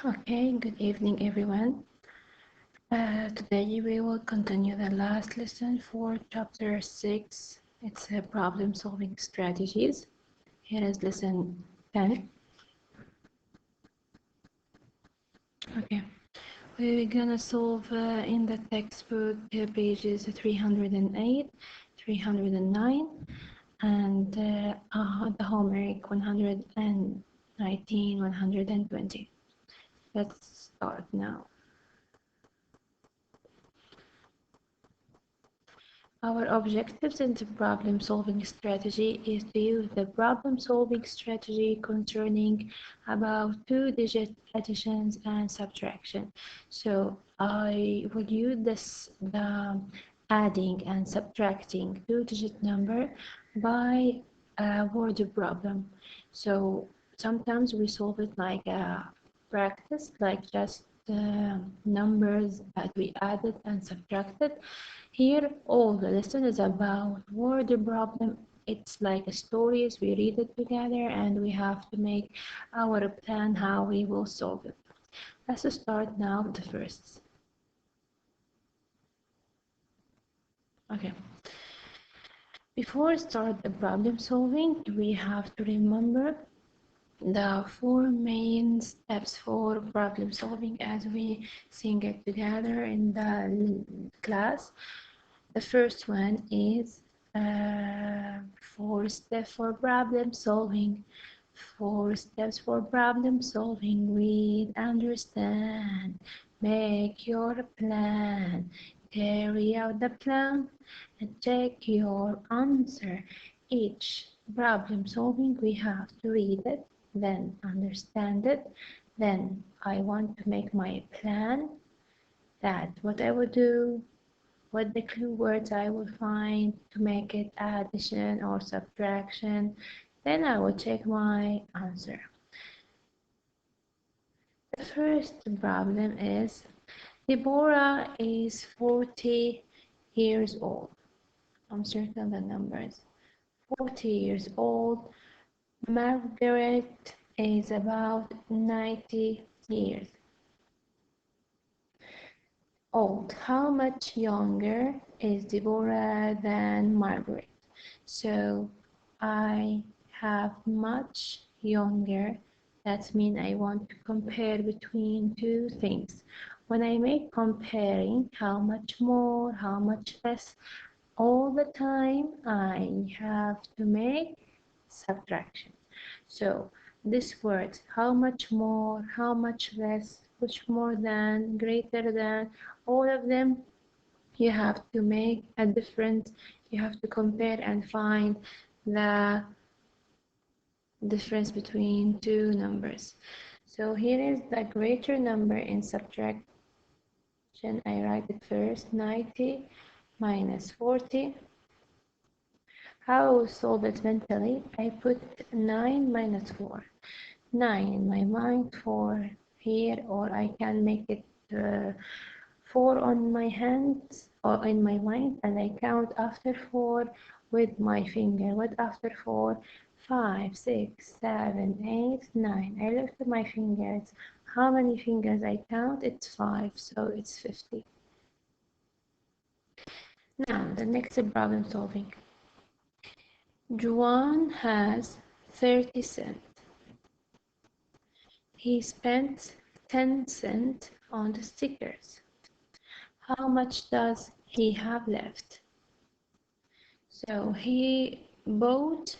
Okay, good evening everyone. Today we will continue the last lesson for chapter 6. It's problem solving strategies. Here is lesson 10. Okay, we're gonna solve in the textbook pages 308, 309 and the homework 119, 120. Let's start now. Our objectives in the problem-solving strategy is to use the problem-solving strategy concerning about two-digit additions and subtraction. So I will use the adding and subtracting two-digit number by a word problem. So sometimes we solve it like a practice, like just numbers that we added and subtracted. Here, all the lesson is about word problem. It's like stories. We read it together and we have to make our plan how we will solve it. Let's start now with the first. Okay. Before start the problem solving, we have to remember the four main steps for problem solving as we sing it together in the class. The first one is 4 steps for problem solving. 4 steps for problem solving. Read, understand, make your plan, carry out the plan, and check your answer. Each problem solving we have to read it, then understand it, then I want to make my plan, that what I will do, what the clue words I will find to make it addition or subtraction, then I will check my answer. The first problem is Deborah is 40 years old. I'm circling the numbers. 40 years old. Margaret is about 90 years old. How much younger is Deborah than Margaret? So I have much younger. That means I want to compare between two things. When I make comparing, how much more, how much less, all the time I have to make subtraction. So this word, how much more, how much less, which more than, greater than, all of them, you have to make a difference. You have to compare and find the difference between two numbers. So here is the greater number in subtraction. I write it first, 90 minus 40. How solve it mentally? I put 9 minus 4. 9 in my mind, 4 here, or I can make it 4 on my hands or in my mind, and I count after 4 with my finger. What after 4? 5, 6, 7, 8, 9. I look at my fingers. How many fingers I count? It's 5, so it's 50. Now, the next problem solving. Juan has 30 cents. He spent 10 cents on the stickers. How much does he have left? So he bought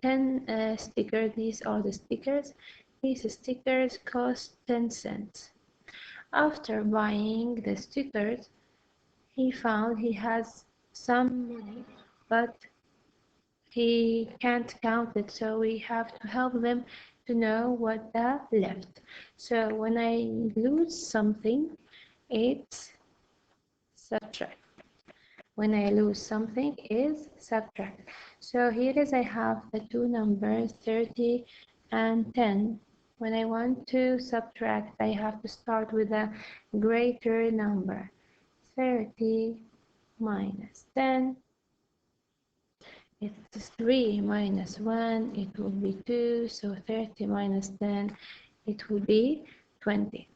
10 stickers. These are the stickers. These stickers cost 10 cents. After buying the stickers, he found he has some money, but he can't count it, so we have to help them to know what that left. So when I lose something, it's subtract. When I lose something is subtract. So here is I have the two numbers 30 and 10. When I want to subtract, I have to start with a greater number. 30 minus 10. It's 3 minus 1, it will be 2, so 30 minus 10, it will be 20.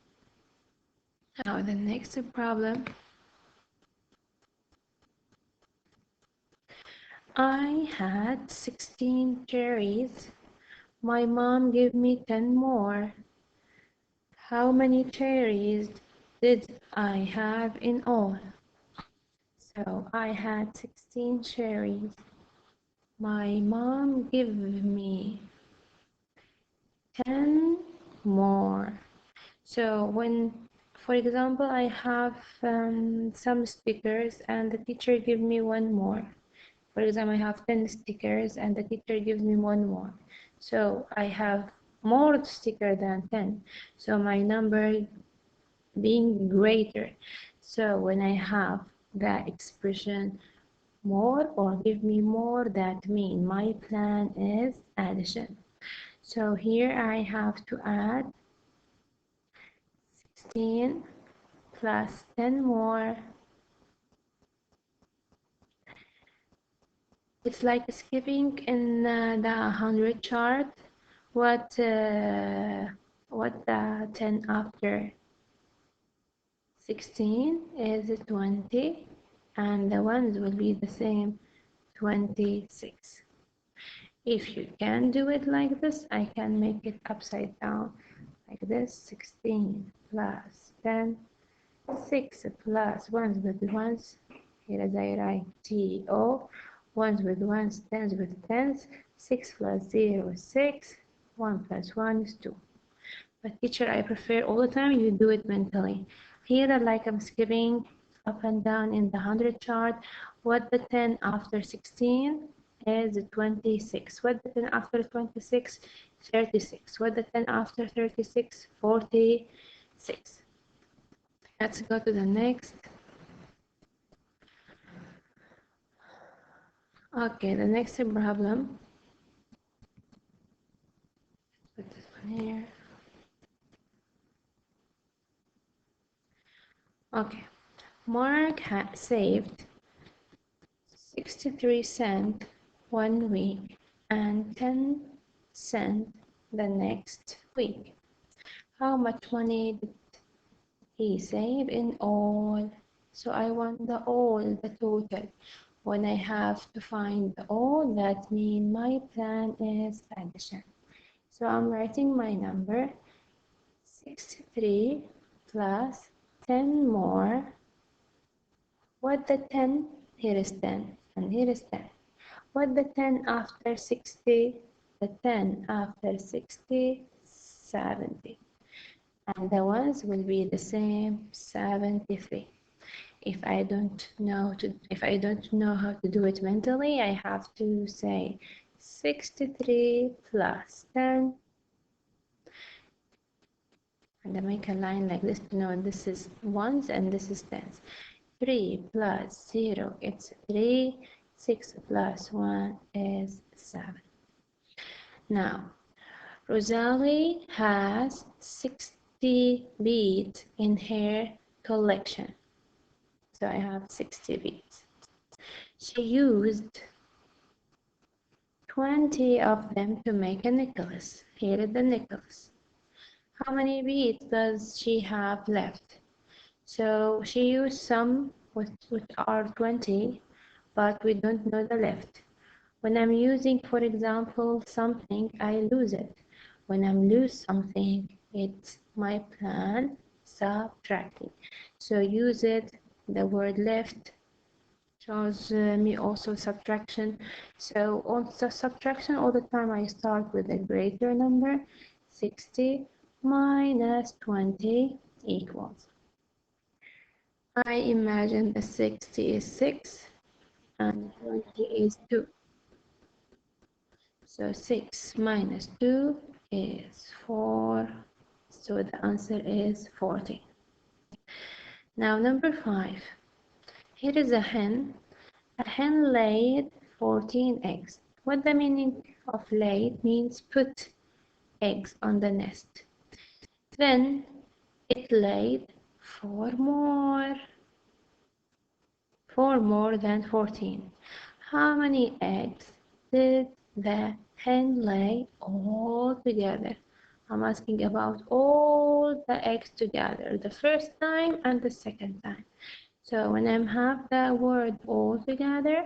Now the next problem. I had 16 cherries. My mom gave me 10 more. How many cherries did I have in all? So I had 16 cherries. My mom gave me 10 more. So when, for example, I have some stickers and the teacher gives me one more. For example, I have 10 stickers and the teacher gives me one more. So I have more stickers than 10. So my number being greater. So when I have the expression more or give me more, that means my plan is addition. So here I have to add 16 plus 10 more. It's like skipping in the 100 chart. What the 10 after 16 is 20, and the ones will be the same, 26. If you can do it like this, I can make it upside down like this. 16 plus 10, 6 plus ones with ones. Here as I write TO, ones with ones, tens with tens. 6 plus 0 is 6. 1 plus 1 is 2. But teacher, I prefer all the time you do it mentally. Here, like I'm skipping up and down in the 100 chart. What the 10 after 16 is 26. What the 10 after 26? 36. What the 10 after 36? 46. Let's go to the next. Okay, the next problem. Put this one here. Okay, Mark had saved 63 cents one week and 10 cents the next week. How much money did he save in all? So I want the all, the total. When I have to find the all, that means my plan is addition. So I'm writing my number 63 plus 10 more. What the 10? Here is 10 and here is 10. What the 10 after 60? The 10 after 60, 70. And the ones will be the same, 73. If I don't know how to do it mentally, I have to say 63 plus 10. And I make a line like this to know this is ones and this is tens. 3 plus 0, it's 3. 6 plus 1 is 7. Now, Rosalie has 60 beads in her collection. So I have 60 beads. She used 20 of them to make a necklace. Here is the necklace. How many beads does she have left? So she used some which are 20, but we don't know the left. When I'm using, for example, something, I lose it. When I lose something, it's my plan subtracting. So use it, the word left shows me also subtraction. So on subtraction, all the time I start with a greater number. 60 minus 20 equals. I imagine the 60 is 6 and 20 is 2. So 6 minus 2 is 4. So the answer is 40. Now number 5. Here is a hen. A hen laid 14 eggs. What the meaning of laid means put eggs on the nest. Then it laid 4 more. 4 more than 14. How many eggs did the hen lay all together? I'm asking about all all the eggs together, the first time and the second time. So when I have the word all together,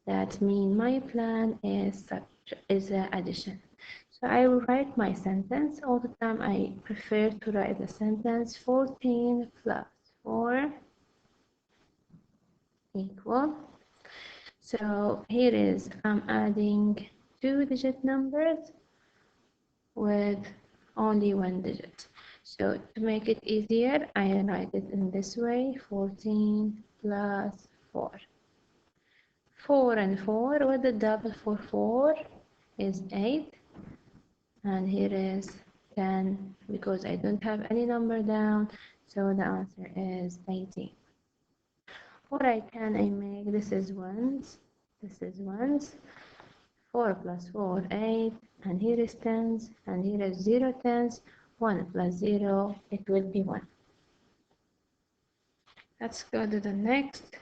that means my plan is addition. So I will write my sentence. All the time I prefer to write the sentence 14 plus 4 equal. So here is I'm adding two-digit numbers with only one digit. So to make it easier, I write it in this way, 14 plus 4. 4 and 4, what the double for 4 is 8. And here is 10 because I don't have any number down, so the answer is 18. Or I make this is ones, this is ones, 4 plus 4 8, and here is tens, and here is 0 tens, 1 plus 0 it will be 1. Let's go to the next.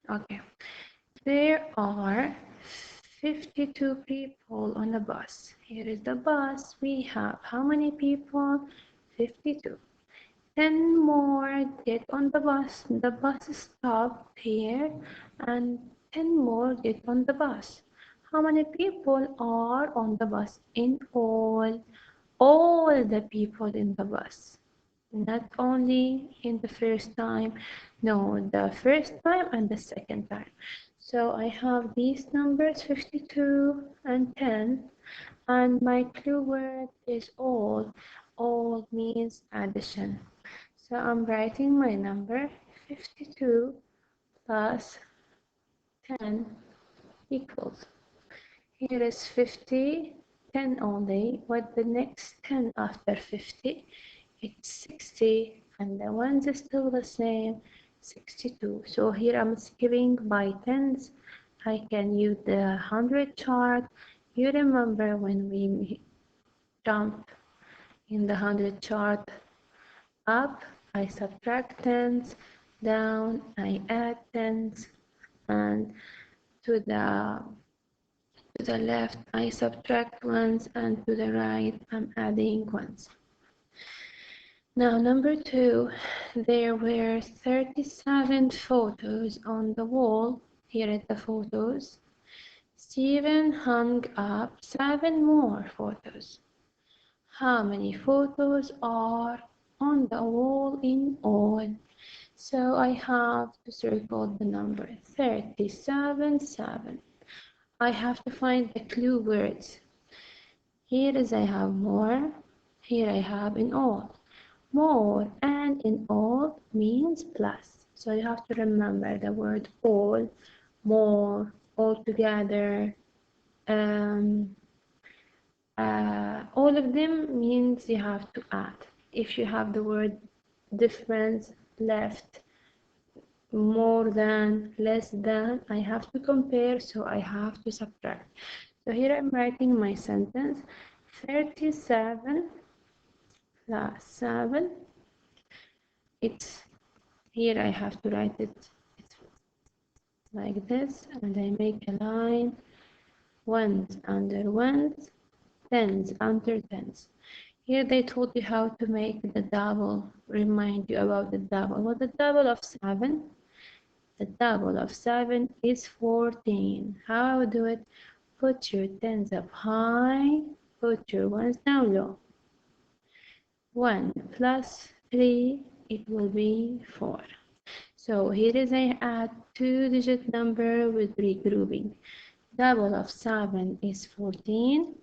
Okay, there are 52 people on a bus. Here is the bus. We have how many people? 52. 10 more get on the bus. The bus stopped here and 10 more get on the bus. How many people are on the bus in all? All the people in the bus. Not only in the first time, no, the first time and the second time. So I have these numbers 52 and 10, and my clue word is all. All means addition. So I'm writing my number 52 plus 10 equals. Here is 50, 10 only. What the next 10 after 50? It's 60, and the ones is still the same, 62. So here I'm skipping by tens. I can use the 100 chart. You remember when we jump in the 100 chart up, I subtract tens, down, I add tens, and to the left, I subtract ones, and to the right, I'm adding ones. Now, number 2, there were 37 photos on the wall. Here are the photos. Stephen hung up 7 more photos. How many photos are on the wall in all? So I have to circle the number 37, 7. I have to find the clue words. Here is I have more. Here I have in all. More and in all means plus. So you have to remember the word all, more, all together. All of them means you have to add. If you have the word difference, left, more than, less than, I have to compare, so I have to subtract. So here I'm writing my sentence, 37 plus 7. It's here I have to write it like this, and I make a line, ones under ones, tens under tens. Here they told you how to make the double, remind you about the double. What the double of 7? The double of 7 is 14. How do it? Put your tens up high, put your ones down low. 1 plus 3, it will be 4. So here is I add two-digit number with regrouping. Double of 7 is 14.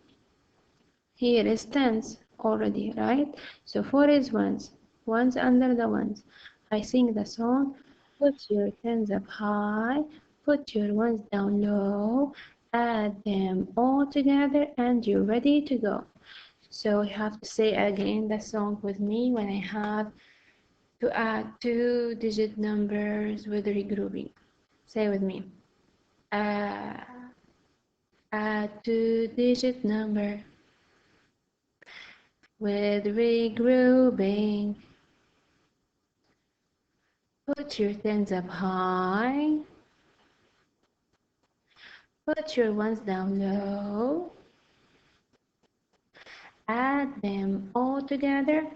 Here is tens already, right? So 4 is ones. Ones under the ones. I sing the song. Put your tens up high. Put your ones down low. Add them all together and you're ready to go. So you have to say again the song with me when I have to add two-digit numbers with regrouping. Say with me. Add two-digit number with regrouping. Put your tens up high. Put your ones down low. Add them all together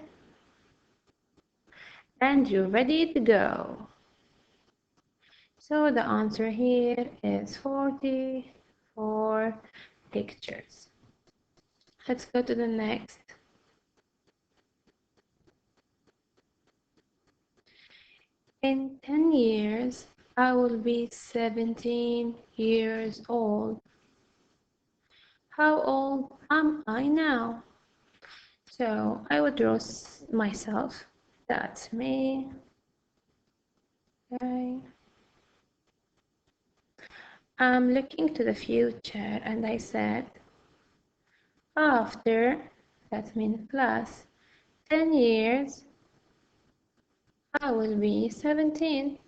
and you're ready to go. So the answer here is 44 pictures. Let's go to the next. In 10 years, I will be 17 years old. How old am I now? So I would draw myself. That's me. Okay. I'm looking to the future and I said, after, that means plus 10 years, I will be 17.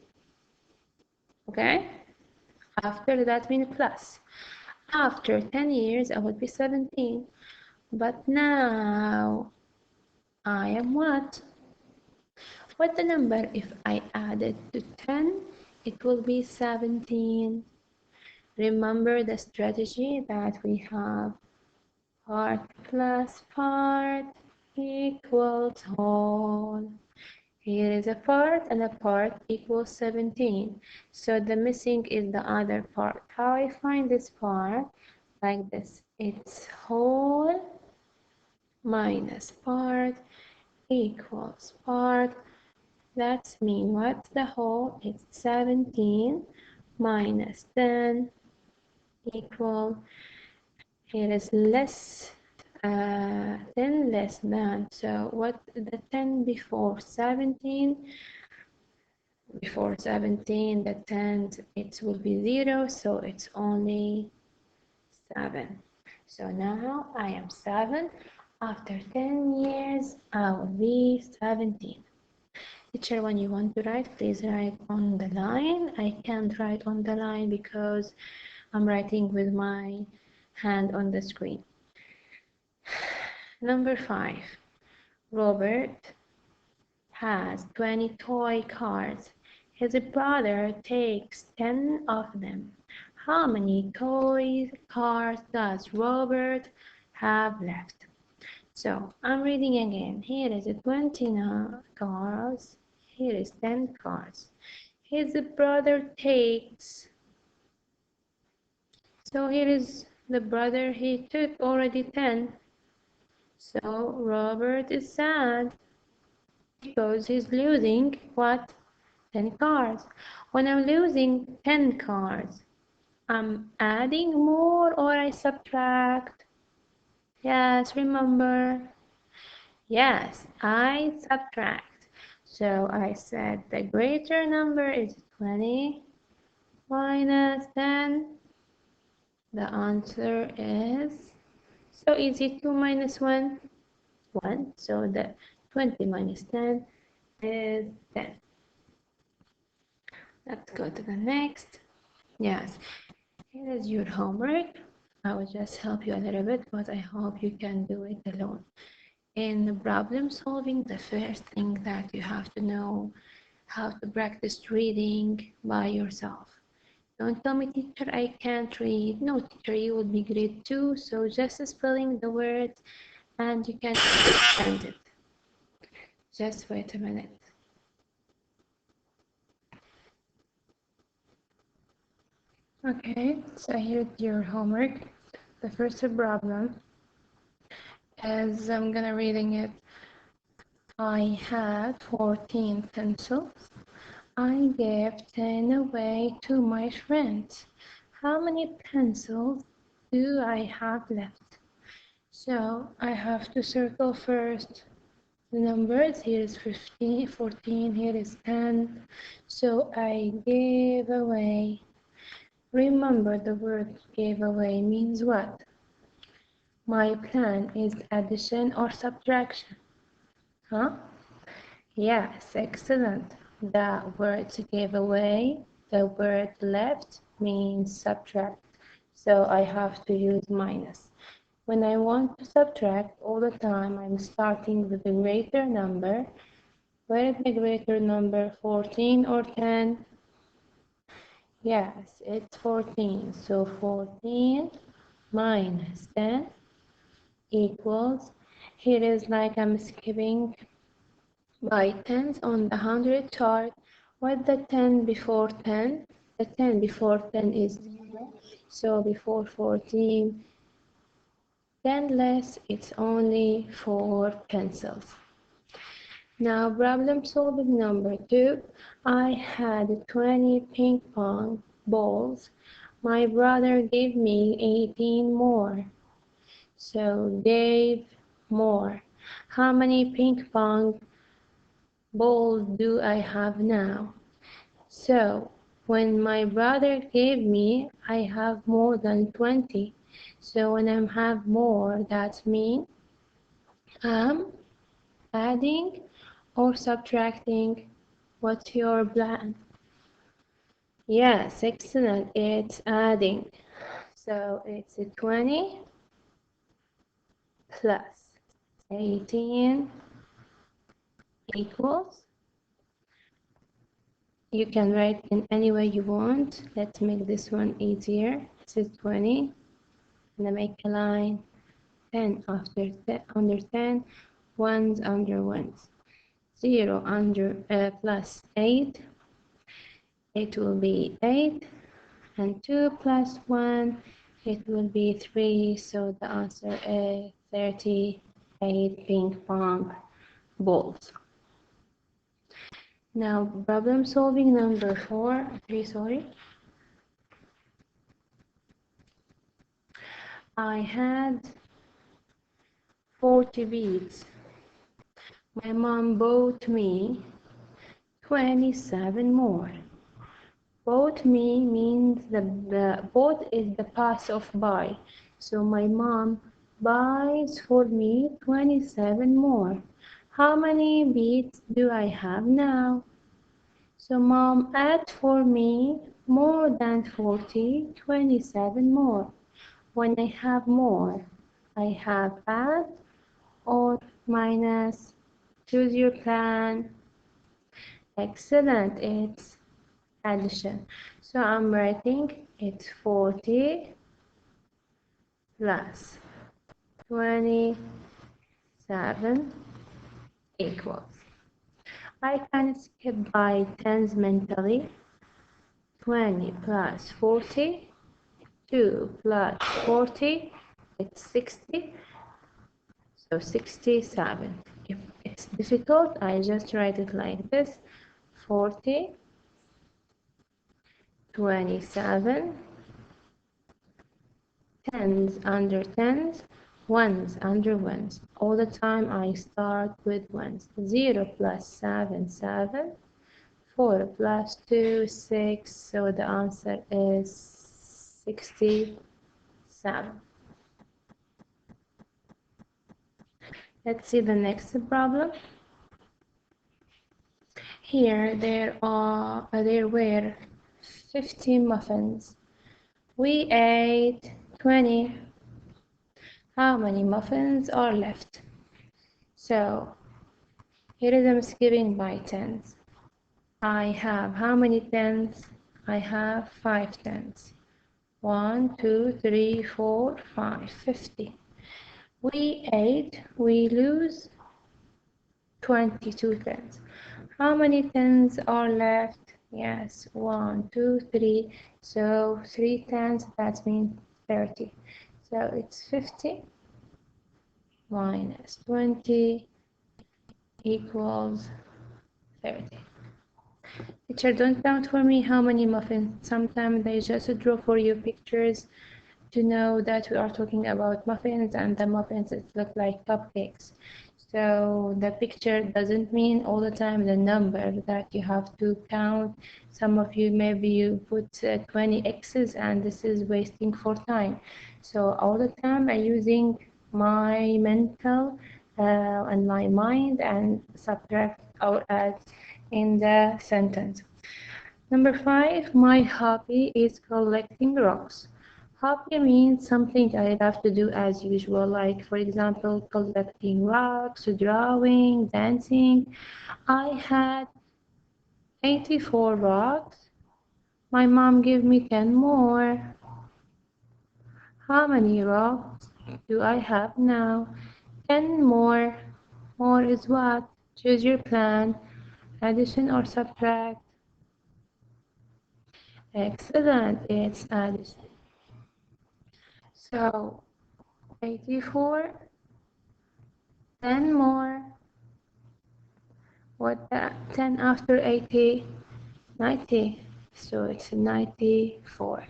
Okay? After that means plus. After 10 years, I will be 17. But now, I am what? What the number if I add it to 10? It will be 17. Remember the strategy that we have. Part plus part equals whole. Here is a part and a part equals 17. So the missing is the other part. How I find this part? Like this. It's whole minus part equals part. That's mean what? The whole is 17 minus 10 equal. Here is less 10 less than. So what the 10 before 17? Before 17, the 10 it will be 0, so it's only 7. So now I am 7. After 10 years, I will be 17. Teacher, when you want to write, please write on the line. I can't write on the line because I'm writing with my hand on the screen. Number 5. Robert has 20 toy cars. His brother takes 10 of them. How many toy cars does Robert have left? So I'm reading again. Here is 20 cars. Here is 10 cars. His brother takes. So here is the brother. He took already 10. So Robert is sad because he's losing what? 10 cars. When I'm losing 10 cars, I'm adding more or I subtract? Yes, remember? Yes, I subtract. So I said the greater number is 20 minus 10. The answer is so easy. 2 minus 1, 1. So the 20 minus 10 is 10. Let's go to the next. Yes, here is your homework. I will just help you a little bit, but I hope you can do it alone. In problem solving, the first thing that you have to know how to practice reading by yourself. Don't tell me, teacher, I can't read. No, teacher, you will be grade 2, so just spelling the word and you can understand it. Just wait a minute. Okay, so here's your homework. The first problem is I'm gonna reading it. I had 14 pencils. I gave 10 away to my friends. How many pencils do I have left? So I have to circle first the numbers. Here is 15, 14, here is 10. So I gave away. Remember the word gave away means what? My plan is addition or subtraction. Huh? Yes, excellent. The word gave away, the word left means subtract. So I have to use minus. When I want to subtract all the time, I'm starting with the greater number. Where is the greater number, 14 or 10? Yes, it's 14. So 14 minus 10 equals Here is like I'm skipping by tens on the 100 chart. What the 10 before 10? The 10 before 10 is 0. So before 14, 10 less, it's only 4 pencils. Now problem solving number 2. I had 20 ping pong balls. My brother gave me 18 more. So gave more. How many ping pong balls do I have now? So when my brother gave me, I have more than 20. So when I have more, that means I'm adding or subtracting. What's your plan? Yes, excellent. It's adding. So it's a 20 plus 18 equals. You can write in any way you want. Let's make this one easier. This is 20. And I make a line 10 after 10, under 10, ones under ones. 0 under plus 8. It will be 8. And 2 plus 1, it will be 3. So the answer is 38 ping pong balls. Now problem solving number 3, sorry. I had 40 beads. My mom bought me 27 more. Bought me means the bought is the past of buy. So my mom buys for me 27 more. How many beads do I have now? So mom add for me more than 40, 27 more. When I have more, I have add or minus. Choose your plan. Excellent. It's addition. So I'm writing it's 40 plus 27 equals. I can skip by tens mentally. 20 plus 40, 2 plus 40, it's 60. So 67. If it's difficult, I just write it like this. 40, 27, tens under tens, ones under ones. All the time I start with ones. 0 plus 7, 7. 4 plus 2, 6. So the answer is 67. Let's see the next problem. Here there were 50 muffins. We ate 20. How many muffins are left? So here is I'm skipping by tens. I have how many tens? I have 5 tens. 1, 2, 3, 4, 5, 50. We ate, we lose 22 tens. How many tens are left? Yes, 1, 2, 3. So 3 tens, that means 30. So it's 50 minus 20 equals 30. Teacher, don't count for me how many muffins. Sometimes they just draw for you pictures to know that we are talking about muffins, and the muffins it look like cupcakes. So the picture doesn't mean all the time the number that you have to count. Some of you maybe you put 20 x's and this is wasting for time. So all the time I'm using my mental and my mind and subtract or add in the sentence. Number 5, my hobby is collecting rocks. Hobby means something I love to do as usual, like for example, collecting rocks, drawing, dancing. I had 84 rocks. My mom gave me 10 more. How many rocks do I have now? 10 more. More is what? Choose your plan. Addition or subtract? Excellent, it's addition. So 84, 10 more. What the 10 after 80? 90. So it's 94.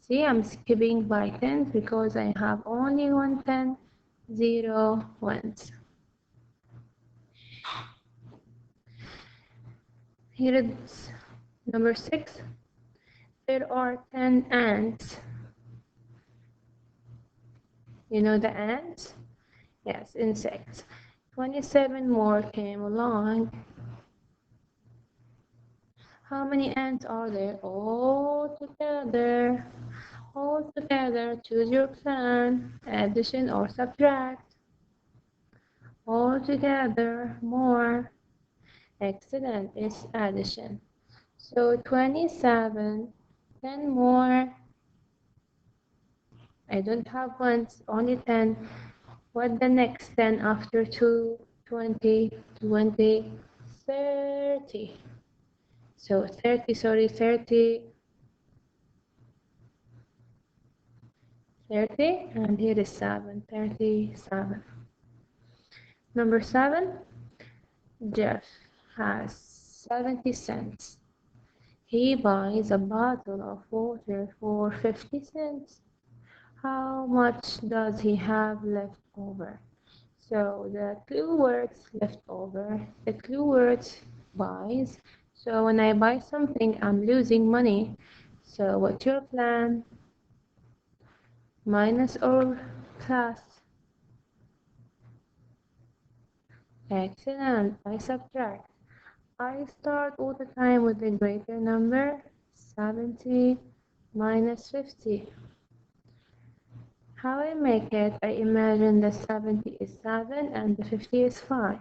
See, I'm skipping by 10 because I have only one 10, 0 ones. Here is number 6. There are 10 ants. You know the ants? Yes, insects. 27 more came along. How many ants are there? All together. All together, choose your plan. Addition or subtract. All together, more. Excellent, it's addition. So 27, 10 more. I don't have ones, only 10. What the next 10 after 2, 20, 20, 30. So 30, sorry, 30, 30, and here is 7, 37. Number 7, Jeff has 70 cents. He buys a bottle of water for 50 cents. How much does he have left over? So the clue words left over, the clue words buys. So when I buy something, I'm losing money. So what's your plan? Minus or plus? Excellent. I subtract. I start all the time with the greater number, 70 minus 50. How I make it, I imagine the 70 is 7 and the 50 is 5.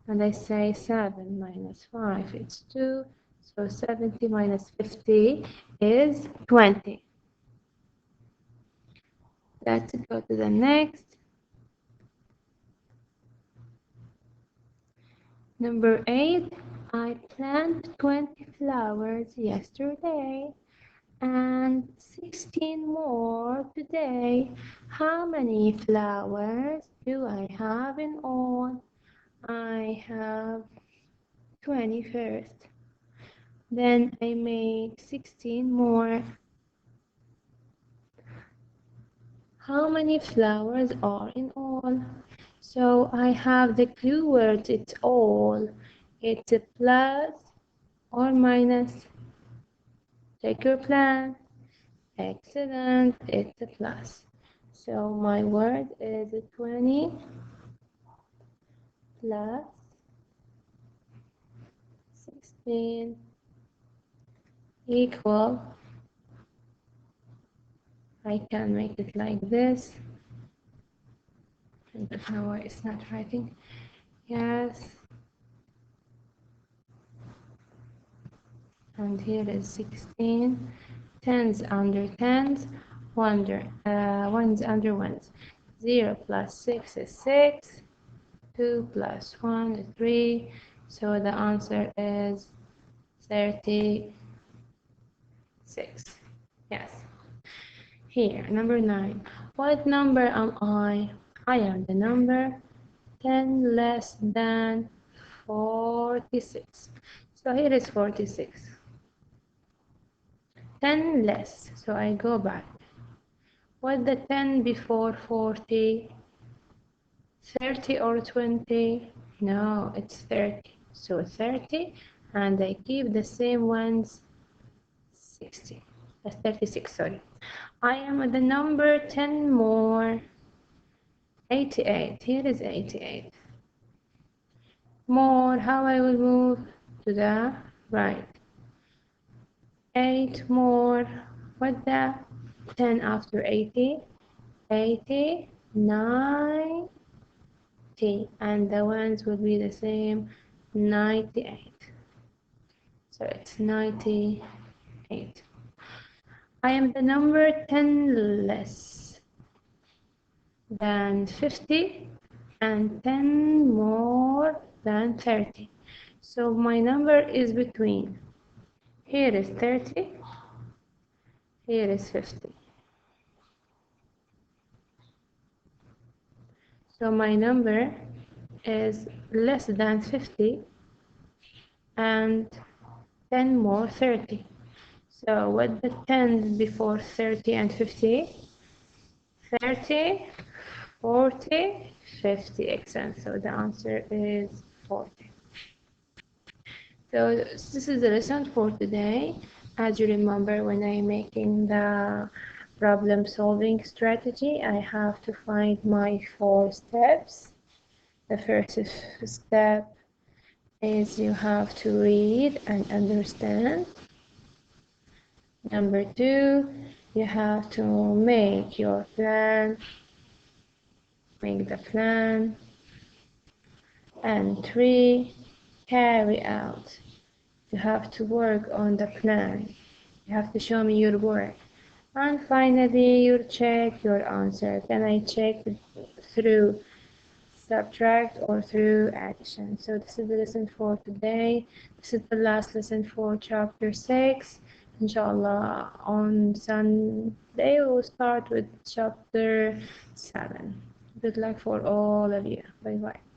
And I say 7 minus 5 is 2. So 70 minus 50 is 20. Let's go to the next. Number 8. I planted 20 flowers yesterday and 16 more today. How many flowers do I have in all? I have 20 first. Then I make 16 more. How many flowers are in all? So I have the clue words, it's all. It's a plus or minus. Take your plan. Excellent, it's a plus. So my word is 20 plus 16 equal, I can make it like this. I don't know why it's not writing. Yes. And here is 16. Tens under tens. Ones under ones. 0 plus 6 is 6. 2 plus 1 is 3. So the answer is 36. Yes. Here, number 9. What number am I? I am the number 10 less than 46. So here is 46. 10 less. So I go back. What the 10 before 40? 30 or 20? No, it's 30. So 30, and I keep the same ones, 60. That's 36, sorry. I am at the number 10 more. 88. Here is 88. More, how I will move to the right. 8 more. What the 10 after 80? 80, 90, and the ones will be the same, 98. So it's 98. I am the number 10 less than 50. and 10 more than 30. So my number is between. Here is 30, here is 50. So my number is less than 50 and 10 more 30. So what the 10 before 30 and 50? 30, 40, 50. Excellent. So the answer is 40. So this is the lesson for today. As you remember, when I'm making the problem solving strategy, I have to find my 4 steps. The first step is you have to read and understand. Number 2, you have to make your plan, make the plan. And 3, carry out. You have to work on the plan. You have to show me your work. And finally, you check your answer. Can I check through subtract or through addition? So this is the lesson for today. This is the last lesson for chapter 6. Inshallah, on Sunday, we'll start with chapter 7. Good luck for all of you. Bye bye.